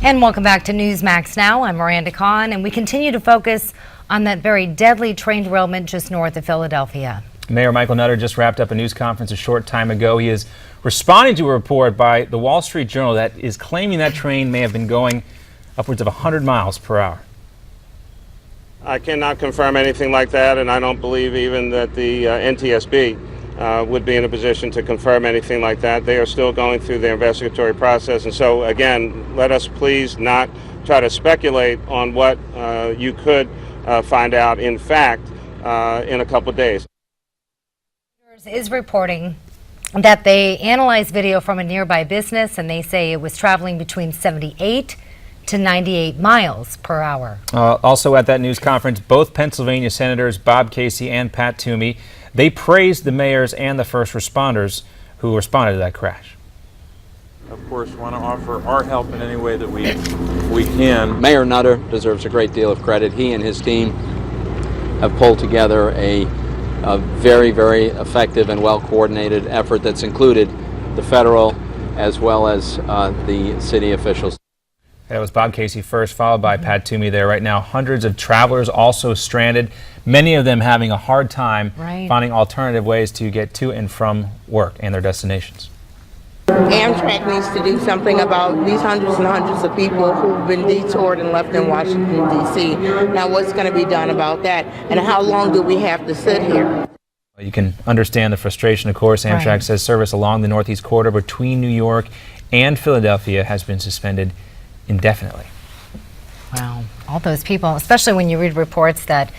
And welcome back to Newsmax Now. I'm Miranda Kahn, and we continue to focus on that very deadly train derailment just north of Philadelphia. Mayor Michael Nutter just wrapped up a news conference a short time ago. He is responding to a report by the Wall Street Journal that is claiming that train may have been going upwards of 100 miles per hour. I cannot confirm anything like that, and I don't believe even that the NTSB would be in a position to confirm anything like that. They are still going through their investigatory process, and so again, let us please not try to speculate on what you could find out in fact in a couple of days. Is reporting that they analyzed video from a nearby business, and they say it was traveling between 78 to 98 miles per hour. Also at that news conference, both Pennsylvania Senators Bob Casey and Pat Toomey, they praised the mayors and the first responders who responded to that crash. Of course, want to offer our help in any way that we can. Mayor Nutter deserves a great deal of credit. He and his team have pulled together a very, very effective and well-coordinated effort that's included the federal as well as the city officials. That was Bob Casey first, followed by Pat Toomey there. Right now, hundreds of travelers also stranded, many of them having a hard time finding alternative ways to get to and from work and their destinations. Amtrak needs to do something about these hundreds and hundreds of people who've been detoured and left in Washington, D.C. Now, what's going to be done about that, and how long do we have to sit here? You can understand the frustration, of course. Amtrak says service along the Northeast Corridor between New York and Philadelphia has been suspended indefinitely. Wow, all those people, especially when you read reports that,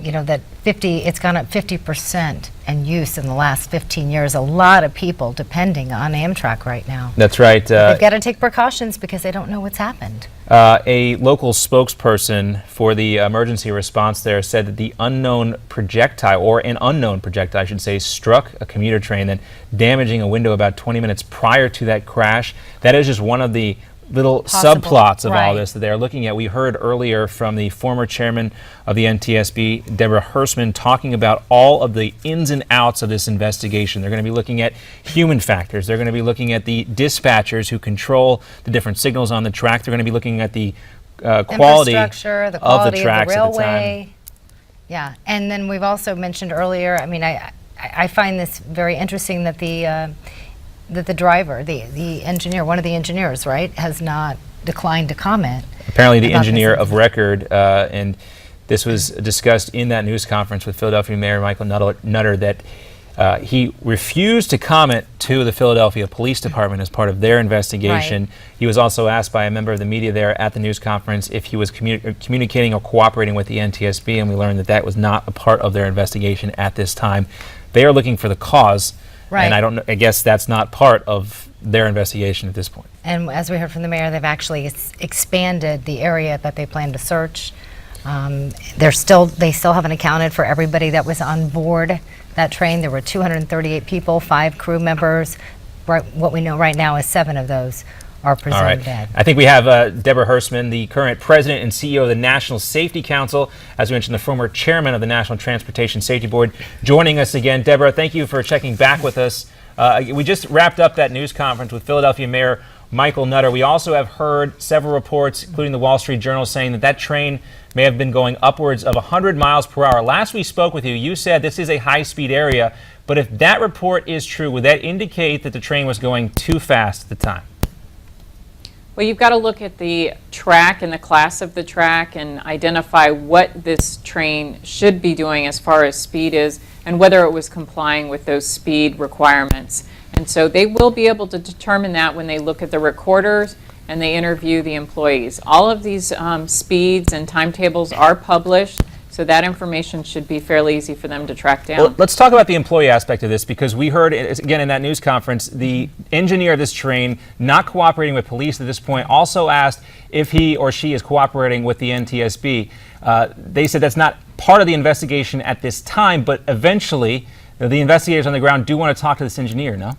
you know, that it's gone up 50% in use in the last 15 years. A lot of people depending on Amtrak right now. That's right. They've got to take precautions because they don't know what's happened. A local spokesperson for the emergency response there said that the unknown projectile, or an unknown projectile, I should say, struck a commuter train, then damaging a window about 20 minutes prior to that crash. That is just one of the little subplots of all this that they're looking at. We heard earlier from the former chairman of the NTSB, Deborah Hersman, talking about all of the ins and outs of this investigation. They're going to be looking at human factors. They're going to be looking at the dispatchers who control the different signals on the track. They're going to be looking at the quality of the tracks at the time. Yeah, and then we've also mentioned earlier, I mean, I find this very interesting that the driver, the engineer, one of the engineers, right, has not declined to comment. Apparently the engineer of record, and this was discussed in that news conference with Philadelphia Mayor Michael Nutter, that he refused to comment to the Philadelphia Police Department as part of their investigation. He was also asked by a member of the media there at the news conference if he was communicating or cooperating with the NTSB, and we learned that that was not a part of their investigation at this time. They are looking for the cause. And I guess that's not part of their investigation at this point. And as we heard from the mayor, they've actually expanded the area that they plan to search. They still haven't accounted for everybody that was on board that train. There were 238 people, 5 crew members. What we know right now is 7 of those are presumed dead. I think we have Deborah Hersman, the current president and CEO of the National Safety Council, as we mentioned, the former chairman of the National Transportation Safety Board, joining us again. Deborah, thank you for checking back with us. We just wrapped up that news conference with Philadelphia Mayor Michael Nutter. We also have heard several reports, including the Wall Street Journal, saying that that train may have been going upwards of 100 miles per hour. Last we spoke with you, you said this is a high-speed area, but if that report is true, would that indicate that the train was going too fast at the time? Well, you've got to look at the track and the class of the track and identify what this train should be doing as far as speed is and whether it was complying with those speed requirements. And so they will be able to determine that when they look at the recorders and they interview the employees. All of these speeds and timetables are published, so that information should be fairly easy for them to track down. Well, let's talk about the employee aspect of this, because we heard, again, in that news conference, the engineer of this train not cooperating with police at this point also asked if he or she is cooperating with the NTSB. They said that's not part of the investigation at this time, but eventually the investigators on the ground do want to talk to this engineer, no?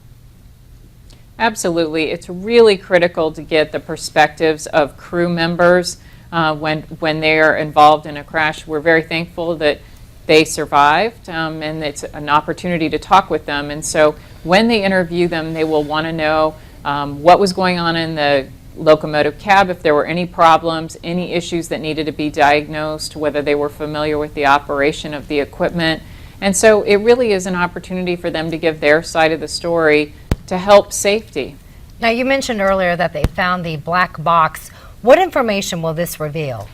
Absolutely. It's really critical to get the perspectives of crew members when they are involved in a crash. We're very thankful that they survived, and it's an opportunity to talk with them. And so when they interview them, they will want to know what was going on in the locomotive cab if there were any problems, any issues that needed to be diagnosed, whether they were familiar with the operation of the equipment. And so it really is an opportunity for them to give their side of the story to help safety. Now, you mentioned earlier that they found the black box. What information will this reveal?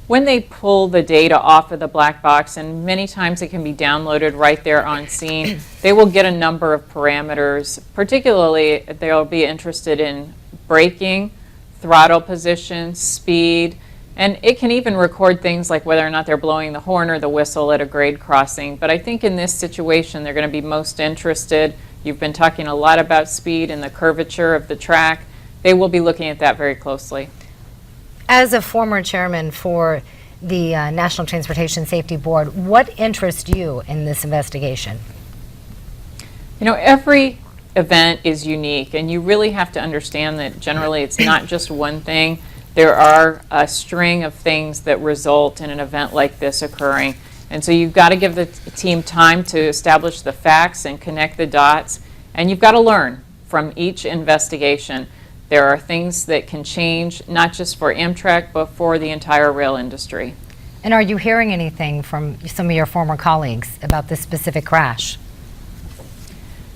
When they pull the data off of the black box, and many times it can be downloaded right there on scene, they will get a number of parameters. Particularly, they'll be interested in braking, throttle position, speed, and it can even record things like whether or not they're blowing the horn or the whistle at a grade crossing. But I think in this situation, they're going to be most interested. You've been talking a lot about speed and the curvature of the track. They will be looking at that very closely. As a former chairman for the National Transportation Safety Board, what interests you in this investigation? You know, every event is unique, and you really have to understand that generally it's not just one thing. There are a string of things that result in an event like this occurring. And so you've got to give the team time to establish the facts and connect the dots, and you've got to learn from each investigation. There are things that can change, not just for Amtrak, but for the entire rail industry. And are you hearing anything from some of your former colleagues about this specific crash?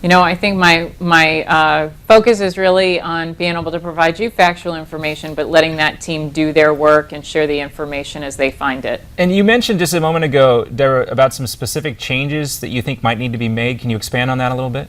You know, I think my focus is really on being able to provide you factual information, but letting that team do their work and share the information as they find it. And you mentioned just a moment ago, Deborah, about some specific changes that you think might need to be made. Can you expand on that a little bit?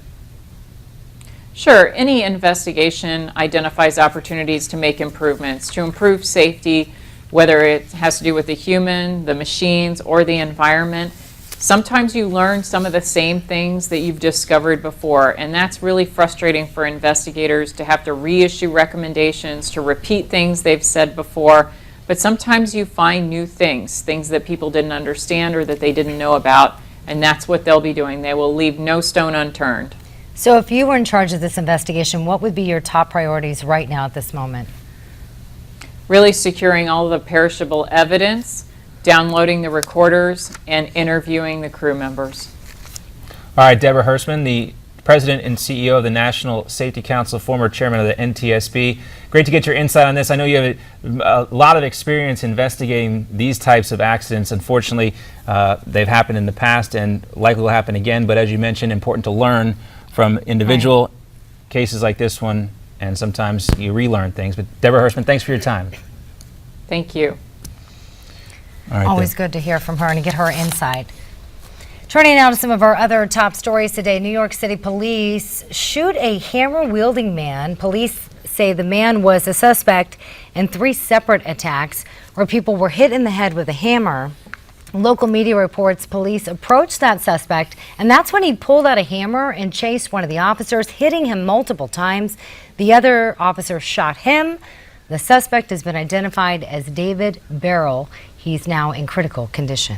Sure. Any investigation identifies opportunities to make improvements, to improve safety, whether it has to do with the human, the machines, or the environment. Sometimes you learn some of the same things that you've discovered before, and that's really frustrating for investigators to have to reissue recommendations, to repeat things they've said before. But sometimes you find new things that people didn't understand or that they didn't know about, and that's what they'll be doing. They will leave no stone unturned. So if you were in charge of this investigation, what would be your top priorities right now at this moment? Really securing all of the perishable evidence, downloading the recorders, and interviewing the crew members. All right, Deborah Hersman, the President and CEO of the National Safety Council, former chairman of the NTSB. Great to get your insight on this. I know you have a lot of experience investigating these types of accidents. Unfortunately, they've happened in the past and likely will happen again, but as you mentioned, important to learn from individual cases like this one, and sometimes you relearn things. But Deborah Hersman, thanks for your time. Thank you. All right, Always good to hear from her and to get her insight. Turning now to some of our other top stories today. New York City police shoot a hammer-wielding man. Police say the man was a suspect in 3 separate attacks where people were hit in the head with a hammer. Local media reports police approached that suspect, and that's when he pulled out a hammer and chased one of the officers, hitting him multiple times. The other officer shot him. The suspect has been identified as David Beryl. He's now in critical condition.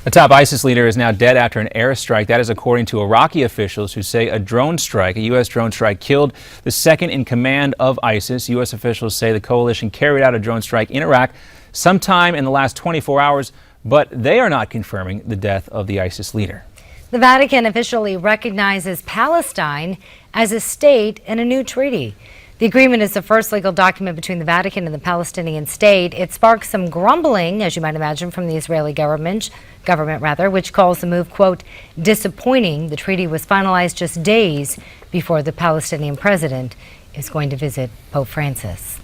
The top ISIS leader is now dead after an airstrike. That is according to Iraqi officials who say a drone strike, a U.S. drone strike, killed the second in command of ISIS. U.S. officials say the coalition carried out a drone strike in Iraq sometime in the last 24 hours, but they are not confirming the death of the ISIS leader. The Vatican officially recognizes Palestine as a state in a new treaty. The agreement is the first legal document between the Vatican and the Palestinian state. It sparked some grumbling, as you might imagine, from the Israeli government, which calls the move, quote, disappointing. The treaty was finalized just days before the Palestinian president is going to visit Pope Francis.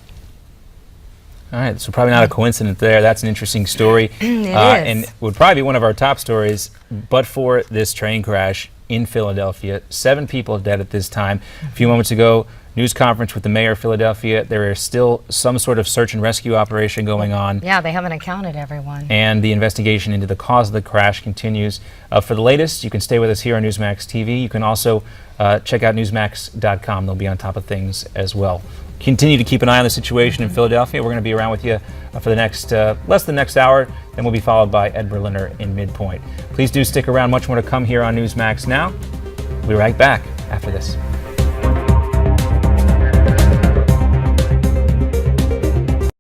All right, so probably not a coincidence there. That's an interesting story. It is. And would probably be one of our top stories, but for this train crash in Philadelphia. 7 people dead at this time. A few moments ago, news conference with the mayor of Philadelphia. There is still some sort of search and rescue operation going on. Yeah, they haven't accounted everyone. And the investigation into the cause of the crash continues. For the latest, you can stay with us here on Newsmax TV. You can also check out Newsmax.com. They'll be on top of things as well. Continue to keep an eye on the situation in Philadelphia. We're going to be around with you for the next less than next hour. Then we'll be followed by Ed Berliner in Midpoint. Please do stick around. Much more to come here on Newsmax Now. We'll be right back after this.